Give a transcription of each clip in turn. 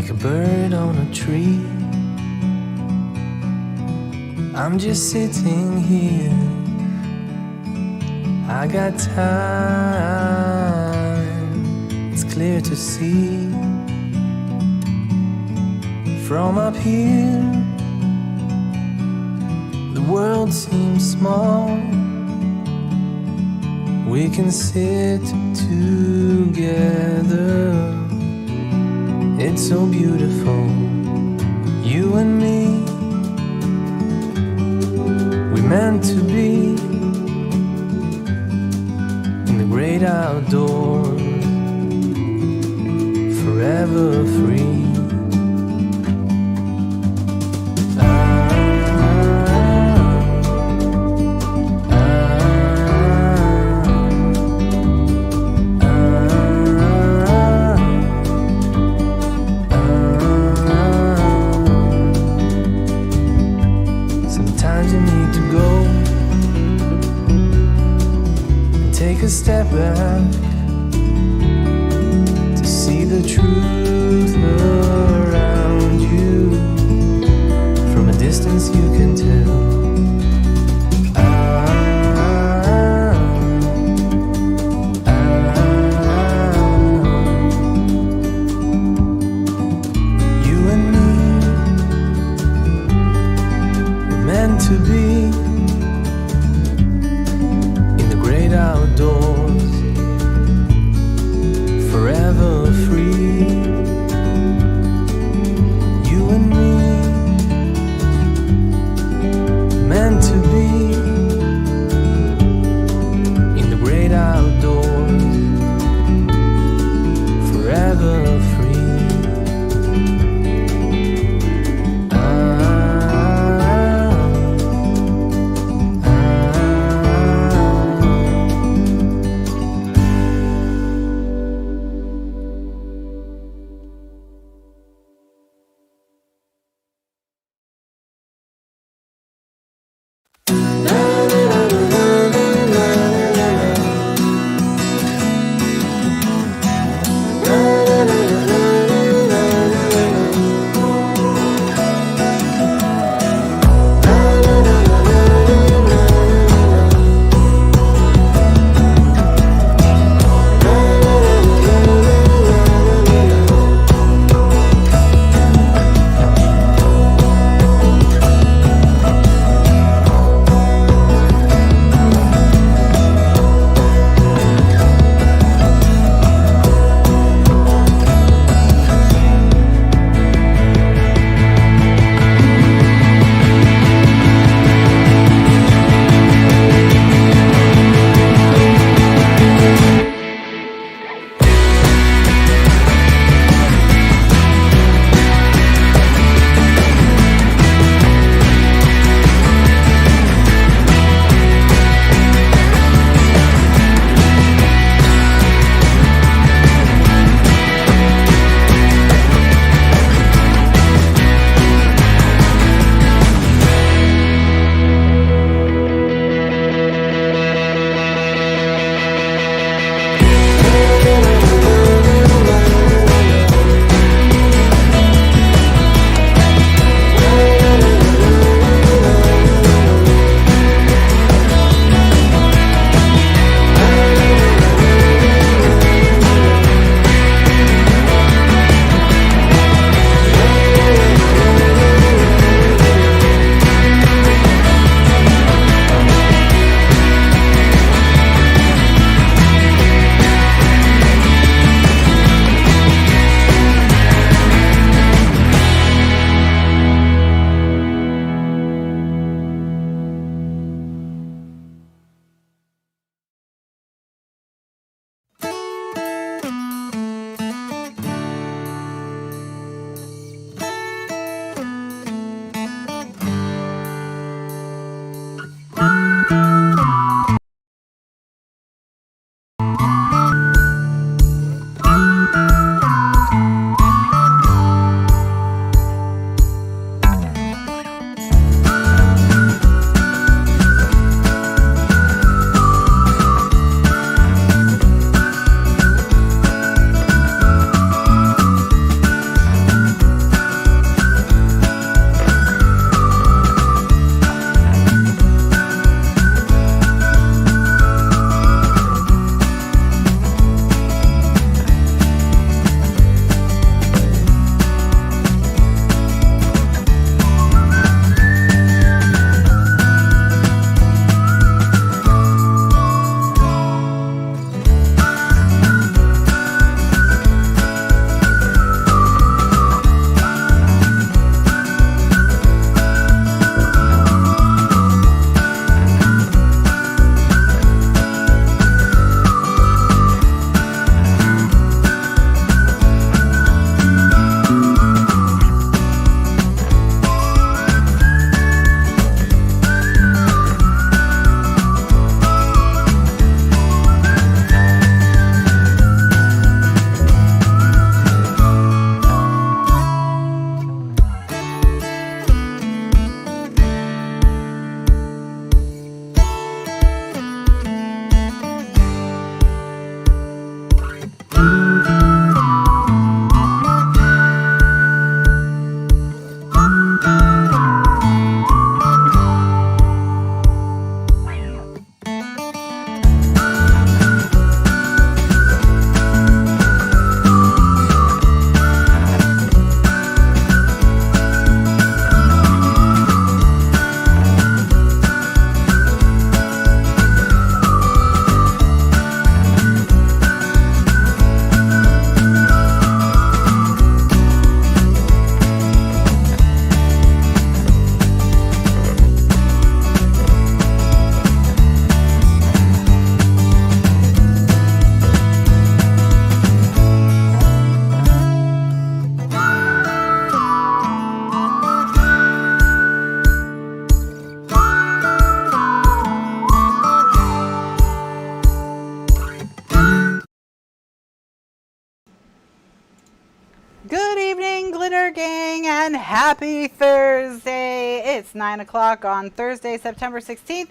like a bird on a tree. I'm just sitting here, I got time, it's clear to see. From up here, the world seems small. We can sit together, it's so beautiful, you and me. We meant to be in the great outdoors, forever free. Sometimes you need to go and take a step back to see the truth around you. From a distance you can tell. Good evening, Glitter Gang, and happy Thursday. It's 9 o'clock on Thursday, September 16th.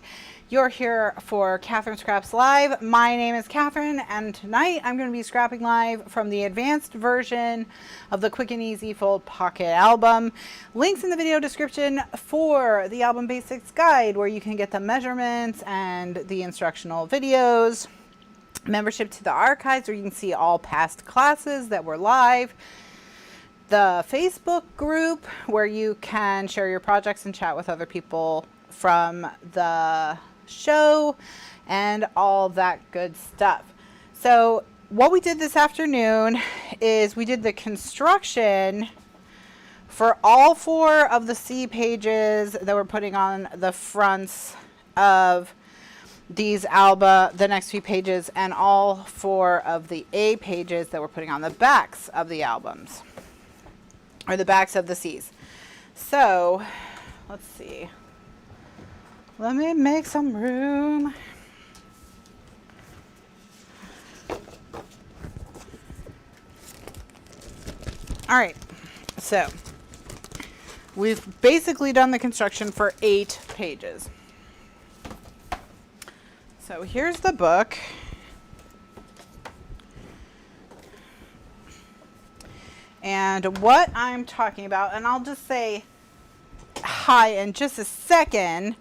You're here for Kathryn Scraps Live. My name is Kathryn, and tonight I'm going to be scrapping live from the advanced version of the Quick and Easy Fold Pocket album. Links in the video description for the album basics guide, where you can get the measurements and the instructional videos. Membership to the archives, where you can see all past classes that were live. The Facebook group, where you can share your projects and chat with other people from the show, and all that good stuff. So what we did this afternoon is we did the construction for all 4 of the C pages that we're putting on the fronts of these the next few pages, and all 4 of the A pages that we're putting on the backs of the albums, or the backs of the C's. So let's see. Let me make some room. All right. So we've basically done the construction for 8 pages. So here's the book. And what I'm talking about, and I'll just say hi in just a second,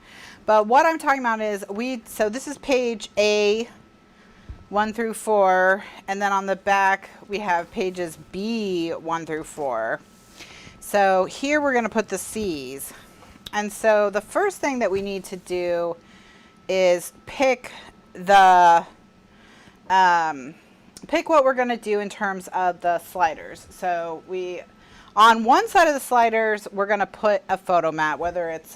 but what I'm talking about is so this is page A, 1 through 4, and then on the back we have pages B, 1 through 4. So here we're going to put the C's. And so the first thing that we need to do is pick what we're going to do in terms of the sliders. So on one side of the sliders, we're going to put a photo mat, whether it's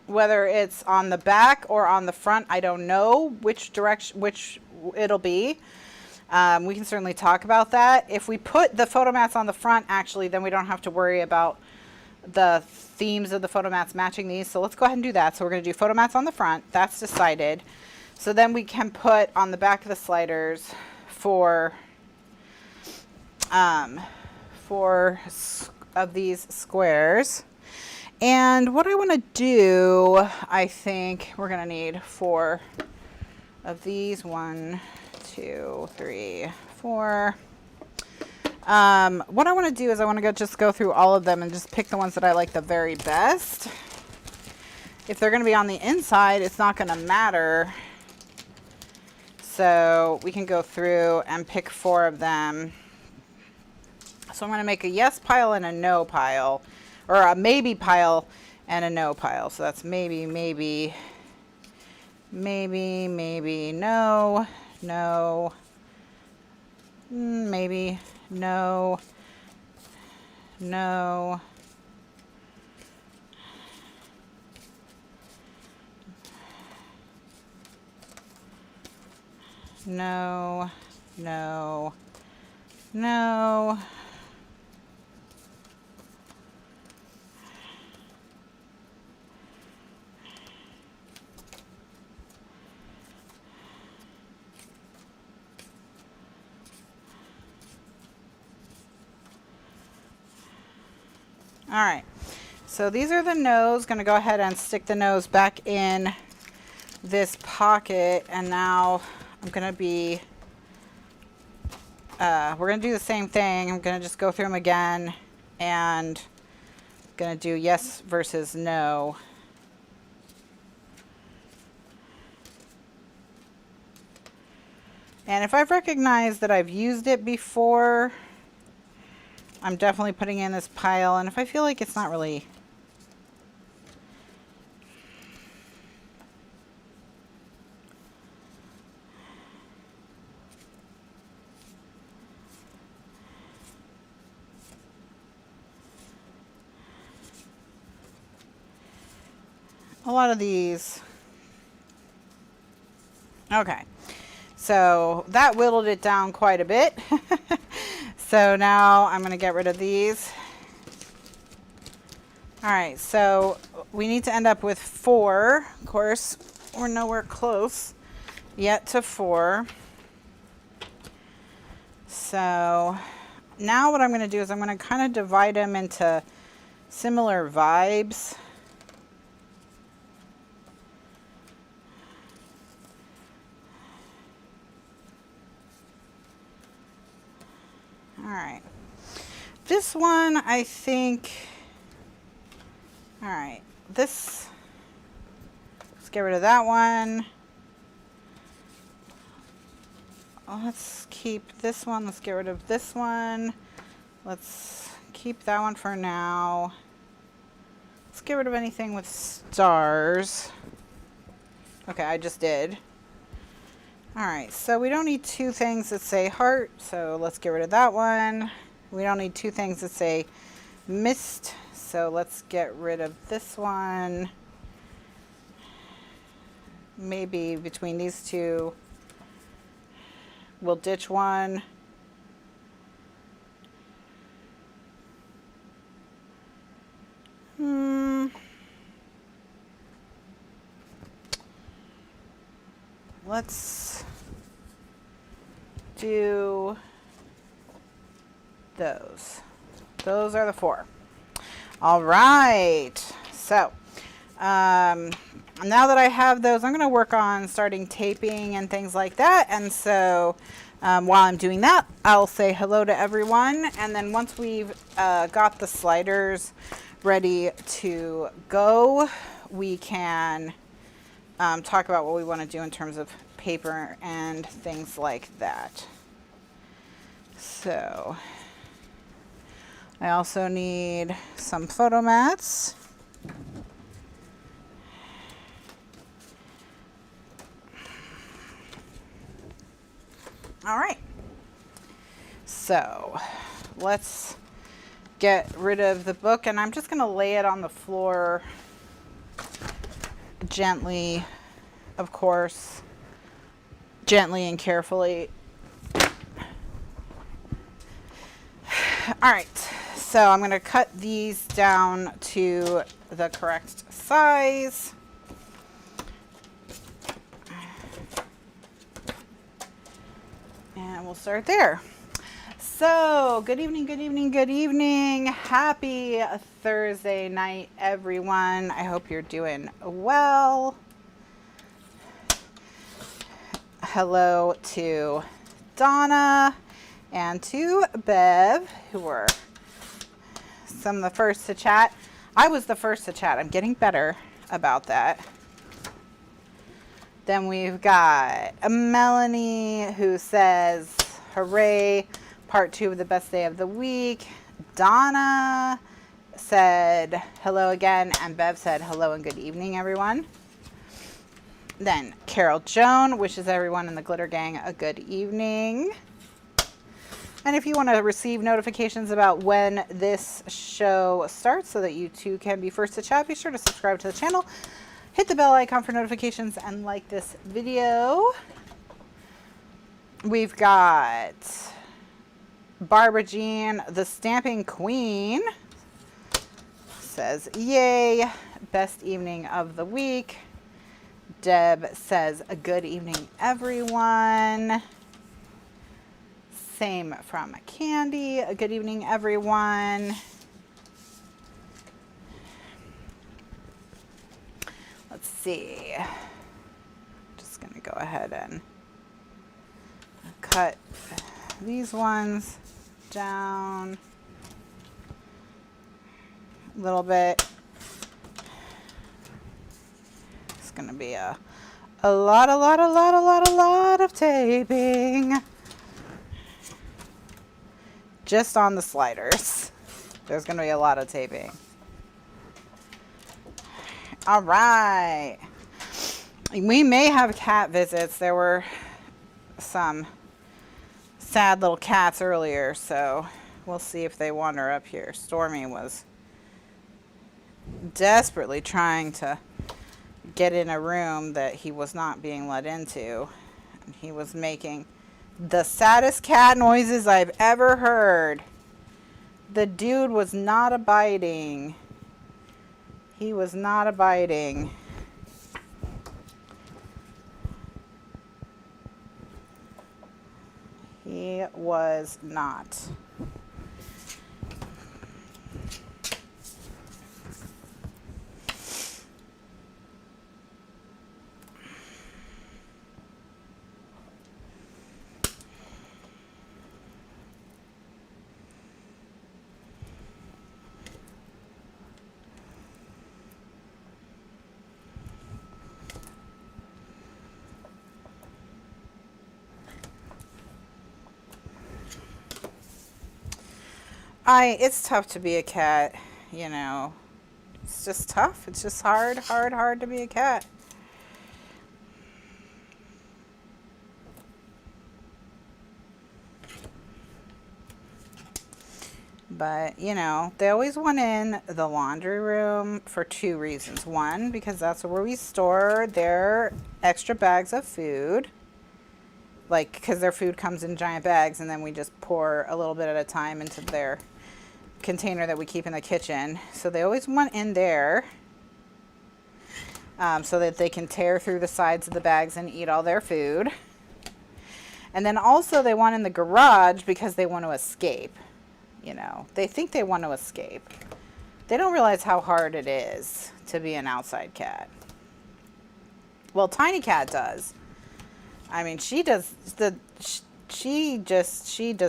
whether it's on the back or on the front. I don't know which it'll be. We can certainly talk about that. If we put the photo mats on the front, actually, then we don't have to worry about the themes of the photo mats matching these. So let's go ahead and do that. So we're going to do photo mats on the front. That's decided. So then we can put on the back of the sliders for of these squares. And what I want to do, I think we're going to need 4 of these. 1, 2, 3, 4. What I want to do is I want to just go through all of them and just pick the ones that I like the very best. If they're going to be on the inside, it's not going to matter. So we can go through and pick 4 of them. So I'm going to make a yes pile and a no pile, or a maybe pile and a no pile. So that's maybe, maybe, maybe, maybe, no, no, maybe, no, no, no, no, no. All right, so these are the nose. Going to go ahead and stick the nose back in this pocket, and now I'm going to be we're going to do the same thing. I'm going to just go through them again and going to do yes versus no. And if I've recognized that I've used it before, I'm definitely putting in this pile. And if I feel like it's not really... a lot of these. Okay. So that whittled it down quite a bit. So now I'm going to get rid of these. All right, so we need to end up with 4. Of course, we're nowhere close yet to 4. So now what I'm going to do is I'm going to kind of divide them into similar vibes. All right, this one I think, all right, this, let's get rid of that one. Let's keep this one, let's get rid of this one. Let's keep that one for now. Let's get rid of anything with stars. Okay, I just did. All right, so we don't need 2 things that say heart, so let's get rid of that one. We don't need 2 things that say mist, so let's get rid of this one. Maybe between these 2, we'll ditch one. Let's do those. Those are the 4. All right. So now that I have those, I'm going to work on starting taping and things like that. And so while I'm doing that, I'll say hello to everyone. And then once we've got the sliders ready to go, we can talk about what we want to do in terms of paper and things like that. So I also need some photo mats. All right. So let's get rid of the book, and I'm just going to lay it on the floor gently, of course, gently and carefully. All right, so I'm going to cut these down to the correct size. And we'll start there. So, good evening, good evening, good evening. Happy Thursday night, everyone. I hope you're doing well. Hello to Donna and to Bev, who were some of the first to chat. I was the first to chat. I'm getting better about that. Then we've got a Melanie who says, hooray, part 2 of the best day of the week. Donna said hello again, and Bev said hello and good evening, everyone. Then Carol Joan wishes everyone in the Glitter Gang a good evening. And if you want to receive notifications about when this show starts so that you too can be first to chat, be sure to subscribe to the channel, hit the bell icon for notifications, and like this video. We've got Barbara Jean, the Stamping Queen, says, yay, best evening of the week. Deb says, a good evening, everyone. Same from Candy, a good evening, everyone. Let's see. Just going to go ahead and cut these ones down a little bit. It's gonna be a lot of taping. Just on the sliders. There's gonna be a lot of taping. All right. We may have cat visits. There were some sad little cats earlier, so we'll see if they wander up here. Stormy was desperately trying to get in a room that he was not being let into. And he was making the saddest cat noises I've ever heard. The dude was not abiding. He was not abiding. He was not. It's tough to be a cat, you know. It's just tough. It's just hard to be a cat. But, you know, they always want in the laundry room for 2 reasons. One, because that's where we store their extra bags of food. Like, because their food comes in giant bags, and then we just pour a little bit at a time into their container that we keep in the kitchen. So they always want in there so that they can tear through the sides of the bags and eat all their food. And then also they want in the garage because they want to escape. You know, they think they want to escape. They don't realize how hard it is to be an outside cat. Well, Tiny Cat does. I mean, she does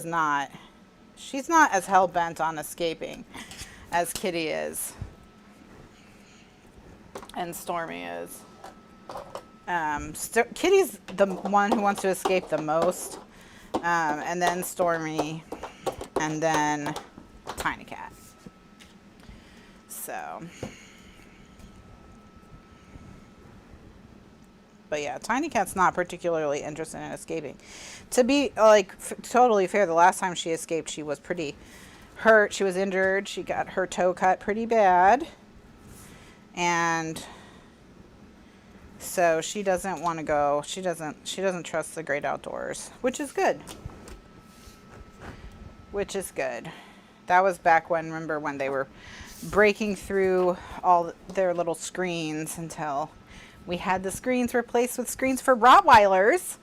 not. She's not as hell-bent on escaping as Kitty is. And Stormy is. Kitty's the one who wants to escape the most. And then Stormy. And then Tiny Cat. So. But yeah, Tiny Cat's not particularly interested in escaping. To be like totally fair, the last time she escaped, she was pretty hurt. She was injured. She got her toe cut pretty bad. And so she doesn't want to go. She doesn't trust the great outdoors, which is good. Which is good. That was back when, remember when they were breaking through all their little screens until we had the screens replaced with screens for Rottweilers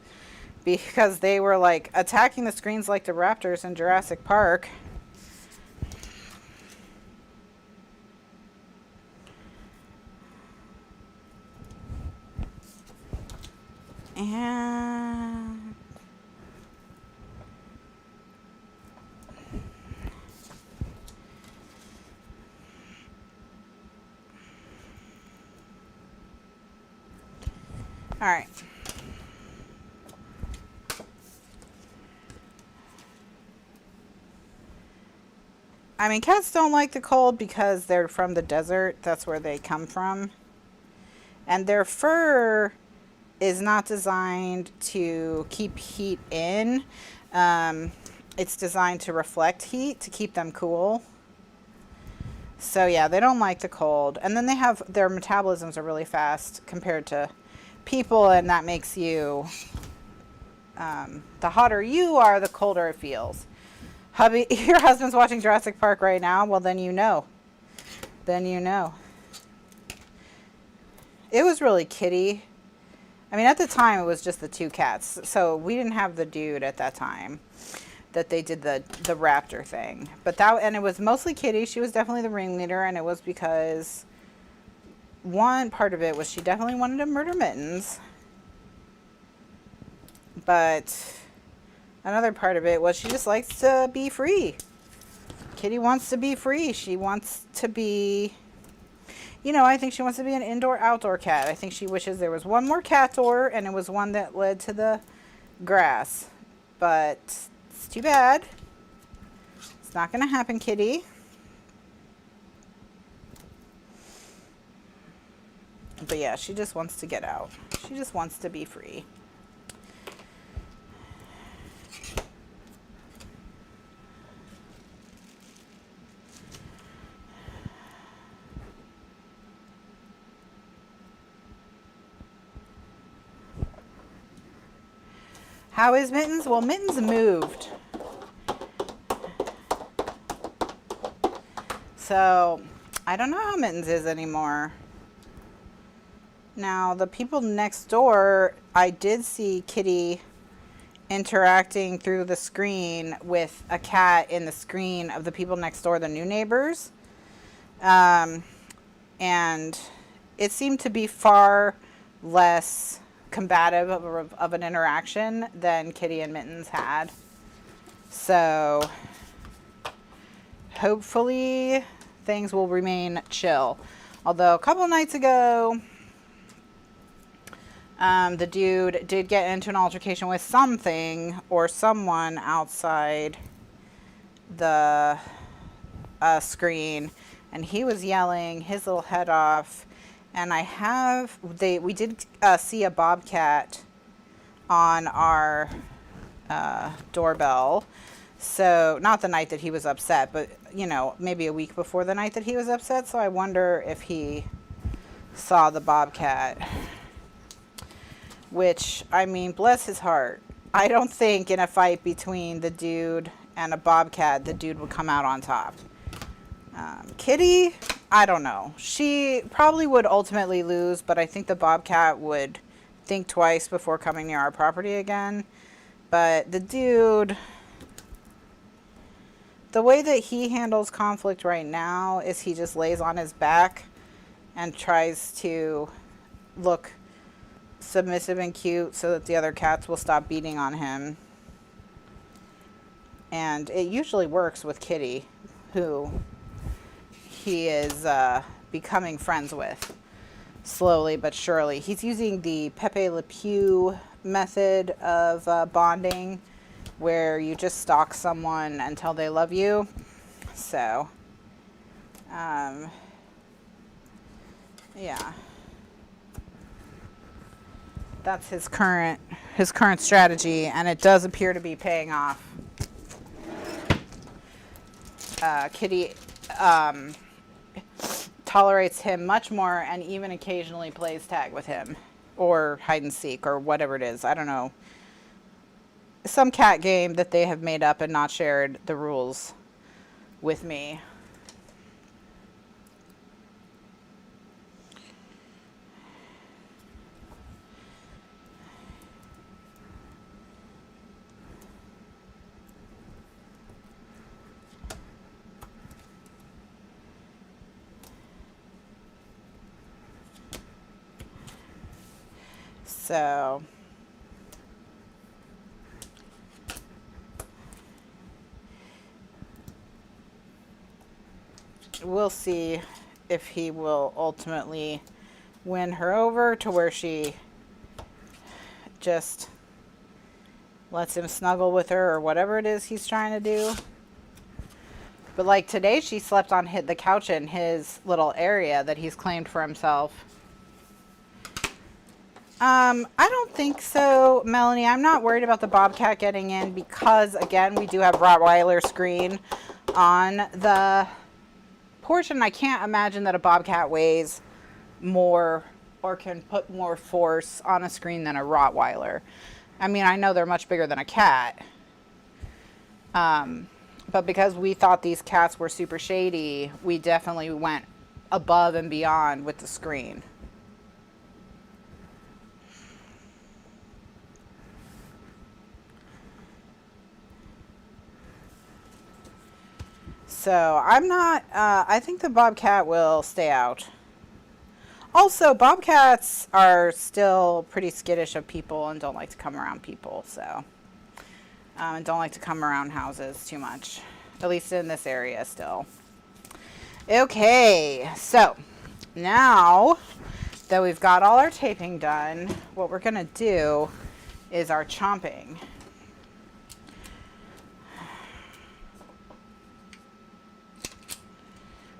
because they were like attacking the screens like the raptors in Jurassic Park. And all right. I mean, cats don't like the cold because they're from the desert. That's where they come from. And their fur is not designed to keep heat in. It's designed to reflect heat to keep them cool. So yeah, they don't like the cold. And then they have, their metabolisms are really fast compared to people, and that makes you, the hotter you are, the colder it feels. Hubby, your husband's watching Jurassic Park right now. Well, then you know. Then you know. It was really Kitty. I mean, at the time, it was just the 2 cats. So we didn't have the dude at that time that they did the raptor thing. But that, and it was mostly Kitty. She was definitely the ringleader, and it was because one part of it was she definitely wanted to murder Mittens. But another part of it was she just likes to be free. Kitty wants to be free. She wants to be, you know, I think she wants to be an indoor-outdoor cat. I think she wishes there was one more cat door and it was one that led to the grass. But it's too bad. It's not going to happen, Kitty. But yeah, she just wants to get out. She just wants to be free. How is Mittens? Well, Mittens moved. So, I don't know how Mittens is anymore. Now, the people next door, I did see Kitty interacting through the screen with a cat in the screen of the people next door, the new neighbors. And it seemed to be far less combative of an interaction than Kitty and Mittens had. So hopefully things will remain chill. Although a couple of nights ago, the dude did get into an altercation with something or someone outside the screen, and he was yelling his little head off. And we did see a bobcat on our doorbell. So not the night that he was upset, but you know, maybe a week before the night that he was upset. So I wonder if he saw the bobcat. Which, I mean, bless his heart. I don't think in a fight between the dude and a bobcat, the dude would come out on top. Kitty, I don't know. She probably would ultimately lose, but I think the bobcat would think twice before coming near our property again. But the dude, the way that he handles conflict right now is he just lays on his back and tries to look submissive and cute so that the other cats will stop beating on him. And it usually works with Kitty, who he is becoming friends with slowly but surely. He's using the Pepe Le Pew method of bonding, where you just stalk someone until they love you. So yeah, that's his current strategy, and it does appear to be paying off. Kitty tolerates him much more and even occasionally plays tag with him or hide and seek or whatever it is. I don't know. Some cat game that they have made up and not shared the rules with me. So we'll see if he will ultimately win her over to where she just lets him snuggle with her or whatever it is he's trying to do. But like today, she slept on the couch in his little area that he's claimed for himself. I don't think so, Melanie. I'm not worried about the bobcat getting in because, again, we do have Rottweiler screen on the porch, and I can't imagine that a bobcat weighs more or can put more force on a screen than a Rottweiler. I mean, I know they're much bigger than a cat. But because we thought these cats were super shady, we definitely went above and beyond with the screen. So I'm not, I think the bobcat will stay out. Also, bobcats are still pretty skittish of people and don't like to come around people. So and don't like to come around houses too much, at least in this area still. Okay, so now that we've got all our taping done, what we're gonna do is our chomping.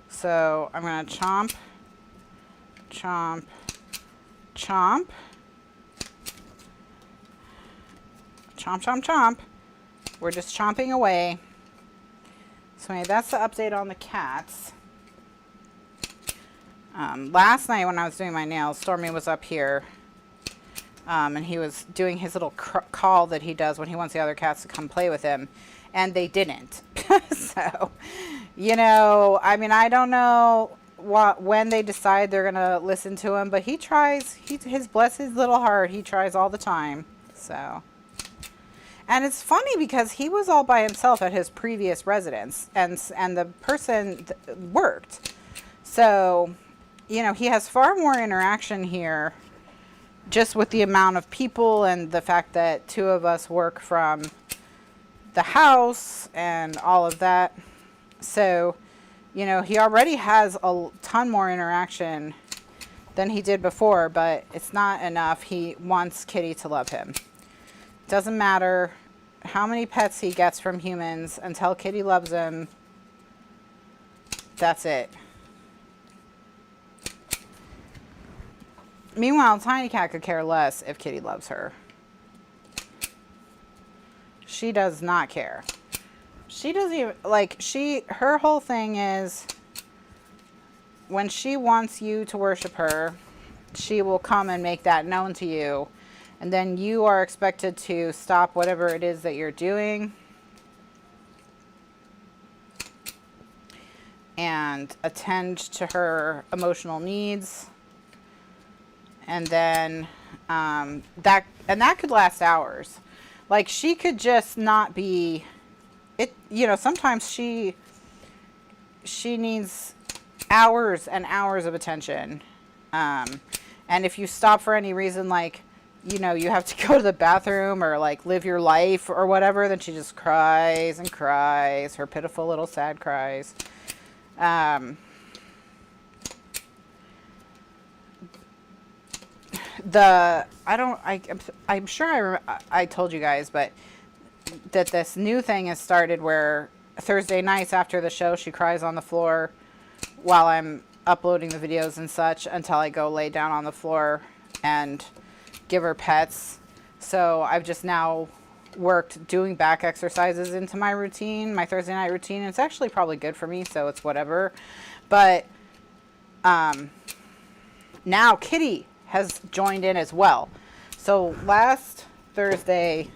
So I'm gonna chomp, chomp, chomp, chomp, chomp, chomp. We're just chomping away. So anyway, that's the update on the cats. Last night when I was doing my nails, Stormy was up here, and he was doing his little call that he does when he wants the other cats to come play with him, and they didn't. So, you know, I mean, I don't know when they decide they're gonna listen to him, but he tries. Bless his little heart, he tries all the time. So, and it's funny because he was all by himself at his previous residence, and the person worked. So, you know, he has far more interaction here just with the amount of people and the fact that two of us work from the house and all of that. So, you know, he already has a ton more interaction than he did before, but it's not enough. He wants Kitty to love him. Doesn't matter how many pets he gets from humans until Kitty loves him. That's it. Meanwhile, Tiny Cat could care less if Kitty loves her. She does not care. She doesn't even, like, her whole thing is when she wants you to worship her, she will come and make that known to you. And then you are expected to stop whatever it is that you're doing and attend to her emotional needs. And then that could last hours. Like, she could just not be it, you know, sometimes she needs hours and hours of attention. And if you stop for any reason, like, you know, you have to go to the bathroom or like live your life or whatever, then she just cries and cries, her pitiful little sad cries. I'm sure I told you guys, but that this new thing has started where Thursday nights after the show, she cries on the floor while I'm uploading the videos and such until I go lay down on the floor and give her pets. So I've just now worked doing back exercises into my routine, my Thursday night routine. It's actually probably good for me, so it's whatever. But now Kitty has joined in as well. So last Thursday,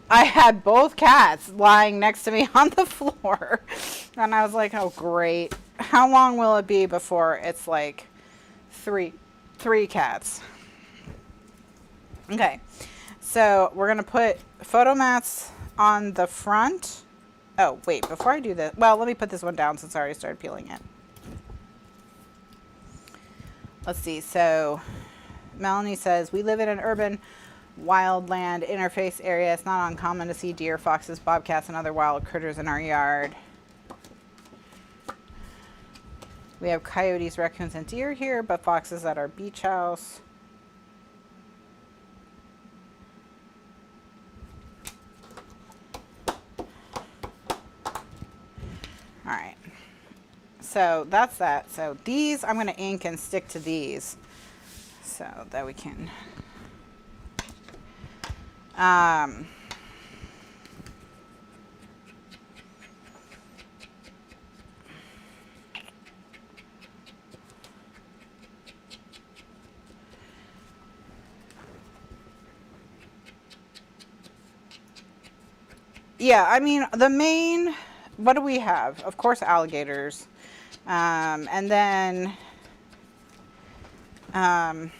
I had both cats lying next to me on the floor. And I was like, oh, great. How long will it be before it's like three cats? Okay. So we're going to put photo mats on the front. Oh, wait, before I do this, well, let me put this one down since I already started peeling it. Let's see. So Melanie says, we live in an urban wildland interface area. It's not uncommon to see deer, foxes, bobcats, and other wild critters in our yard. We have coyotes, raccoons, and deer here, but foxes at our beach house. All right. So that's that. So these I'm going to ink and stick to these so that we can yeah, I mean, the main, what do we have? Of course, alligators. And then I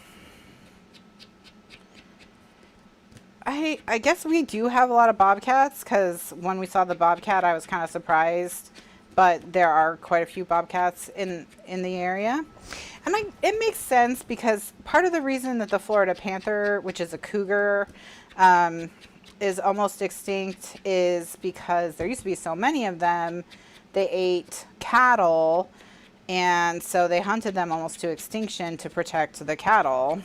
guess we do have a lot of bobcats, because when we saw the bobcat, I was kind of surprised. But there are quite a few bobcats in the area. And it makes sense, because part of the reason that the Florida panther, which is a cougar, is almost extinct is because there used to be so many of them. They ate cattle, and so they hunted them almost to extinction to protect the cattle.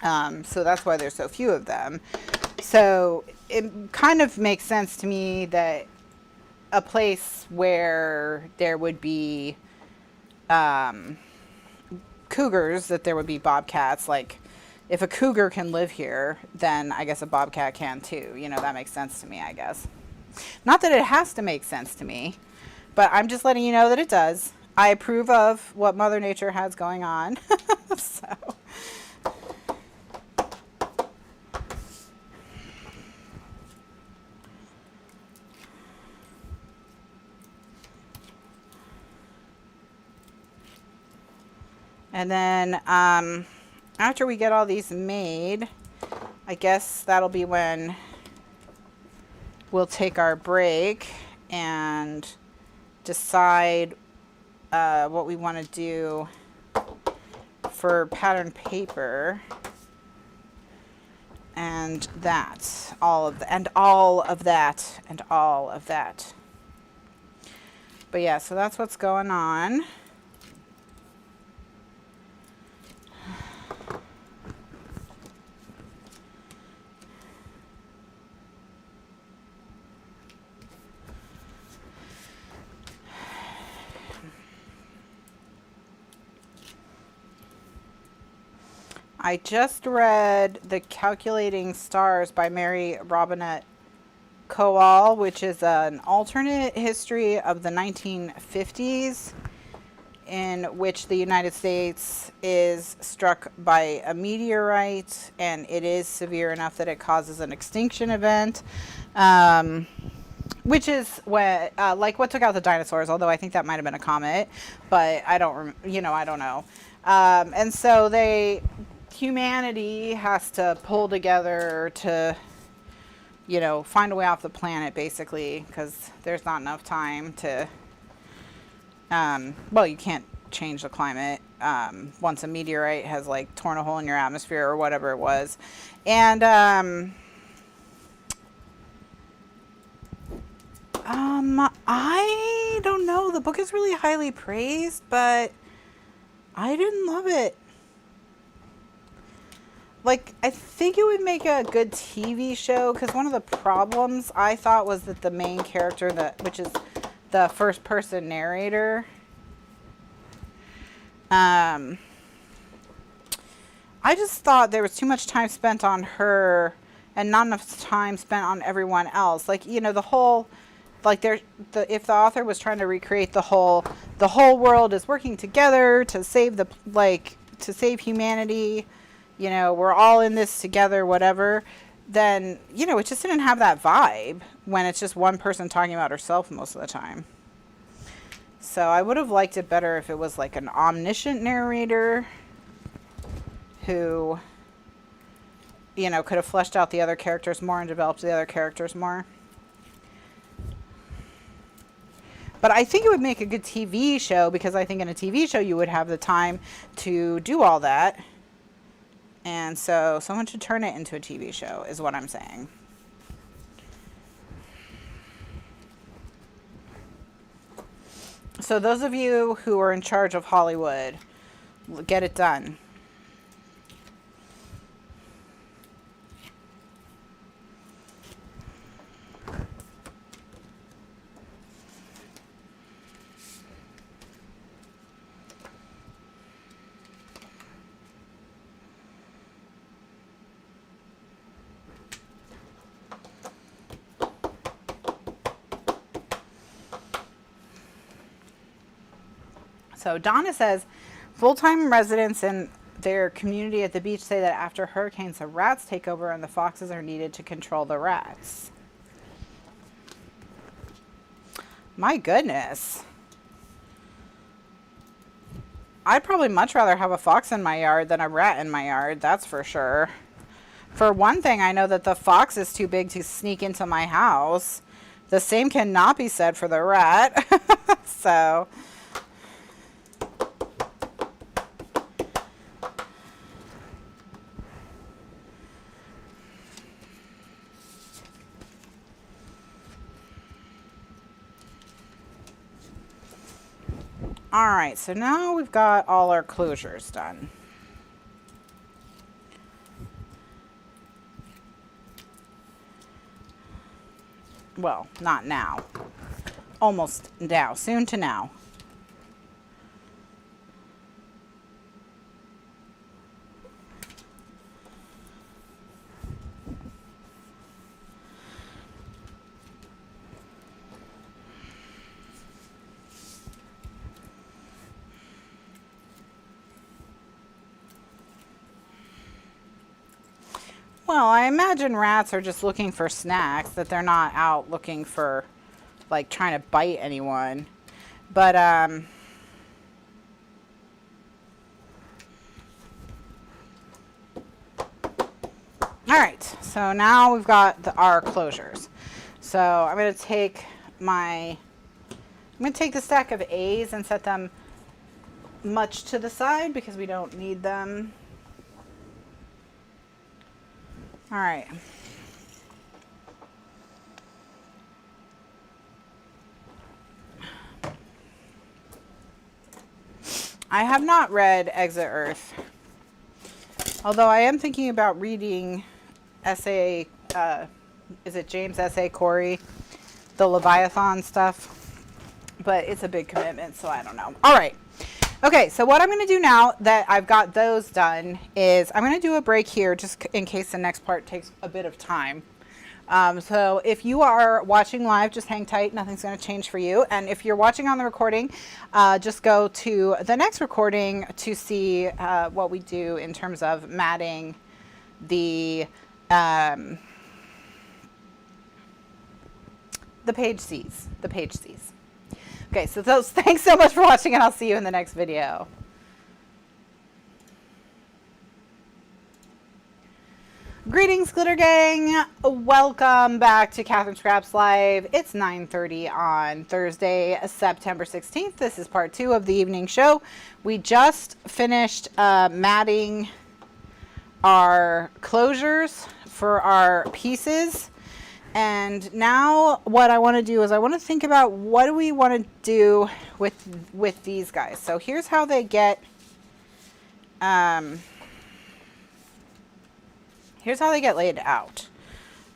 So that's why there's so few of them. So it kind of makes sense to me that a place where there would be cougars, that there would be bobcats. Like, if a cougar can live here, then I guess a bobcat can too. You know, that makes sense to me, I guess. Not that it has to make sense to me, but I'm just letting you know that it does. I approve of what Mother Nature has going on. So. And then after we get all these made, I guess that'll be when we'll take our break and decide what we want to do for pattern paper. And that, all of that. But yeah, so that's what's going on. I just read The Calculating Stars by Mary Robinette Kowal, which is an alternate history of the 1950s in which the United States is struck by a meteorite, and it is severe enough that it causes an extinction event, which is what, like what took out the dinosaurs, although I think that might have been a comet, but I don't know. And so humanity has to pull together to, find a way off the planet, basically, because there's not enough time to, well, you can't change the climate once a meteorite has, like, torn a hole in your atmosphere or whatever it was. And, I don't know. The book is really highly praised, but I didn't love it. Like, I think it would make a good TV show, because one of the problems I thought was that the main character, which is the first person narrator, I just thought there was too much time spent on her and not enough time spent on everyone else. Like, the whole, like, if the author was trying to recreate the whole world is working together to save to save humanity, we're all in this together, whatever, then, it just didn't have that vibe when it's just one person talking about herself most of the time. So I would have liked it better if it was like an omniscient narrator who, could have fleshed out the other characters more and developed the other characters more. But I think it would make a good TV show, because I think in a TV show you would have the time to do all that. And so someone should turn it into a TV show, is what I'm saying. So those of you who are in charge of Hollywood, get it done. So Donna says, full-time residents in their community at the beach say that after hurricanes, the rats take over and the foxes are needed to control the rats. My goodness. I'd probably much rather have a fox in my yard than a rat in my yard, that's for sure. For one thing, I know that the fox is too big to sneak into my house. The same cannot be said for the rat. So... All right, so now we've got all our closures done. Well, not now. Almost now, soon to now. Well, I imagine rats are just looking for snacks, that they're not out looking for, like, trying to bite anyone. But, all right, so now we've got our closures. So I'm going to take the stack of A's and set them much to the side because we don't need them. All right. I have not read Exit Earth, although I am thinking about reading S.A. Is it James S.A. Corey, the Leviathan stuff? But it's a big commitment, so I don't know. All right. Okay, so what I'm going to do now that I've got those done is I'm going to do a break here just in case the next part takes a bit of time. So if you are watching live, just hang tight. Nothing's going to change for you. And if you're watching on the recording, just go to the next recording to see what we do in terms of matting the page C's. The page C's. Okay, so thanks so much for watching, and I'll see you in the next video. Greetings, Glitter Gang. Welcome back to Kathryn Scraps Live. It's 9:30 on Thursday, September 16th. This is part 2 of the evening show. We just finished matting our closures for our pieces. And now what I want to do is I want to think about what do we want to do with these guys. So here's how they get laid out.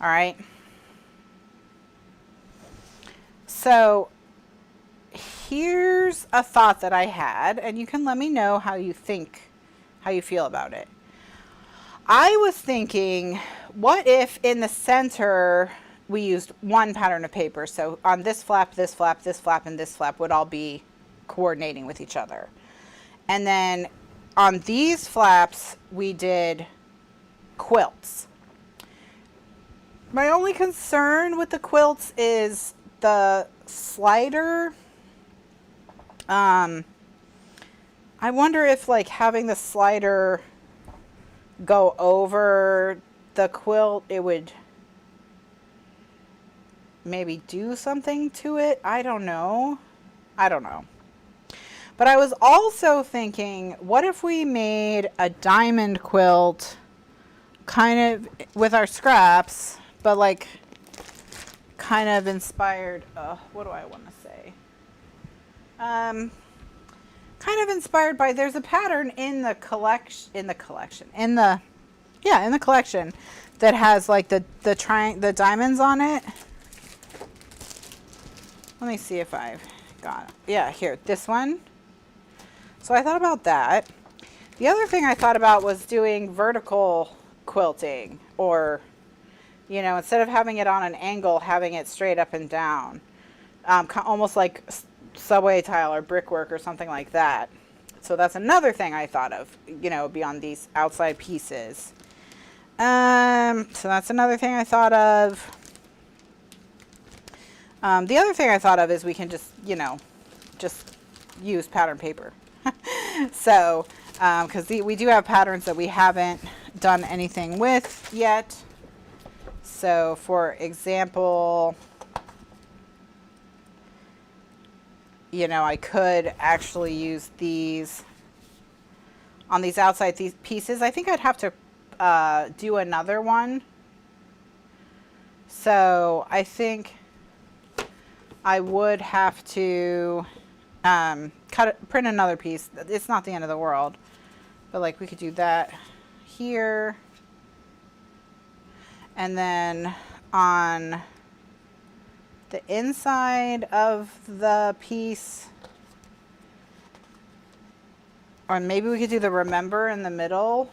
All right. So here's a thought that I had, and you can let me know how you feel about it. I was thinking, what if in the center we used one pattern of paper? So on this flap, this flap, this flap, and this flap would all be coordinating with each other. And then on these flaps, we did quilts. My only concern with the quilts is the slider. I wonder if like having the slider go over the quilt, it would maybe do something to it. I don't know. But I was also thinking, what if we made a diamond quilt kind of with our scraps, but like kind of inspired, what do I want to say? Kind of inspired by, there's a pattern in the collection that has like the diamonds on it. Let me see if I've got it. Yeah, here, this one. So I thought about that. The other thing I thought about was doing vertical quilting, or, you know, instead of having it on an angle, having it straight up and down, almost like subway tile or brickwork or something like that. So that's another thing I thought of, you know, beyond these outside pieces. So that's another thing I thought of. The other thing I thought of is we can just, you know, just use pattern paper. So, because we do have patterns that we haven't done anything with yet. So, for example, you know, I could actually use these on these outside pieces. I think I'd have to do another one. So, I think I would have to print another piece. It's not the end of the world, but like we could do that here. And then on the inside of the piece, or maybe we could do the remember in the middle.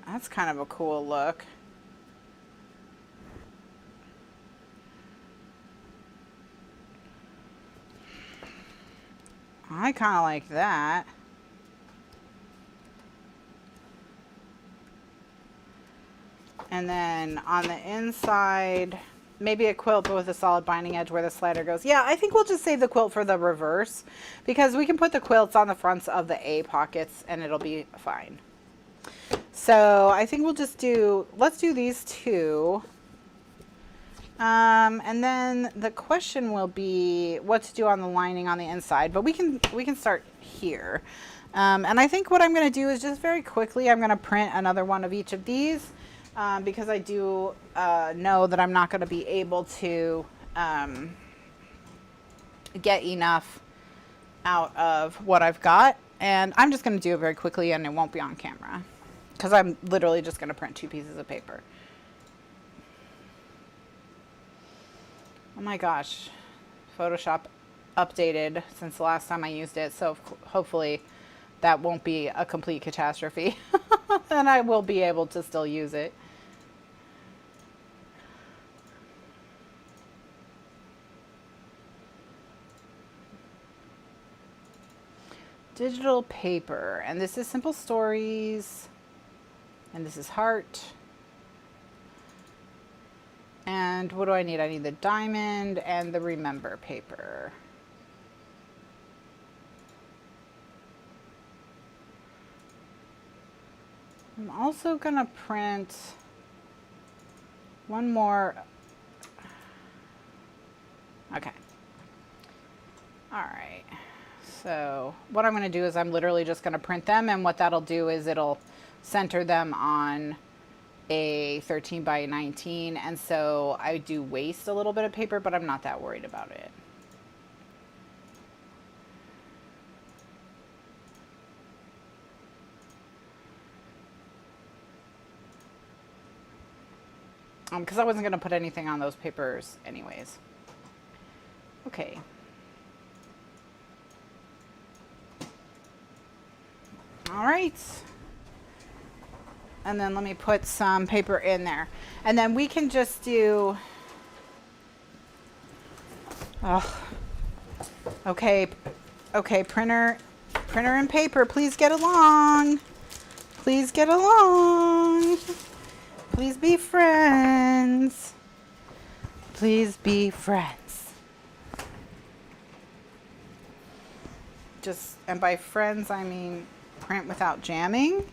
That's kind of a cool look. I kind of like that. And then on the inside, maybe a quilt but with a solid binding edge where the slider goes. Yeah, I think we'll just save the quilt for the reverse because we can put the quilts on the fronts of the A pockets and it'll be fine. So I think we'll just do, let's do these two. And then the question will be what to do on the lining on the inside, but we can start here. And I think what I'm going to do is just very quickly, I'm going to print another one of each of these. Because I do know that I'm not going to be able to get enough out of what I've got. And I'm just going to do it very quickly and it won't be on camera. Because I'm literally just going to print 2 pieces of paper. Oh my gosh. Photoshop updated since the last time I used it. So hopefully that won't be a complete catastrophe. And I will be able to still use it. Digital paper, and this is Simple Stories, and this is Heart. And what do I need? I need the diamond and the remember paper. I'm also gonna print one more. Okay. All right. So what I'm going to do is I'm literally just going to print them, and what that'll do is it'll center them on a 13 by 19, and so I do waste a little bit of paper, but I'm not that worried about it. Because I wasn't going to put anything on those papers anyways. Okay. All right. And then let me put some paper in there. And then we can just do, okay, printer and paper, please get along. Please get along. Please be friends. Please be friends. And by friends, I mean print without jamming.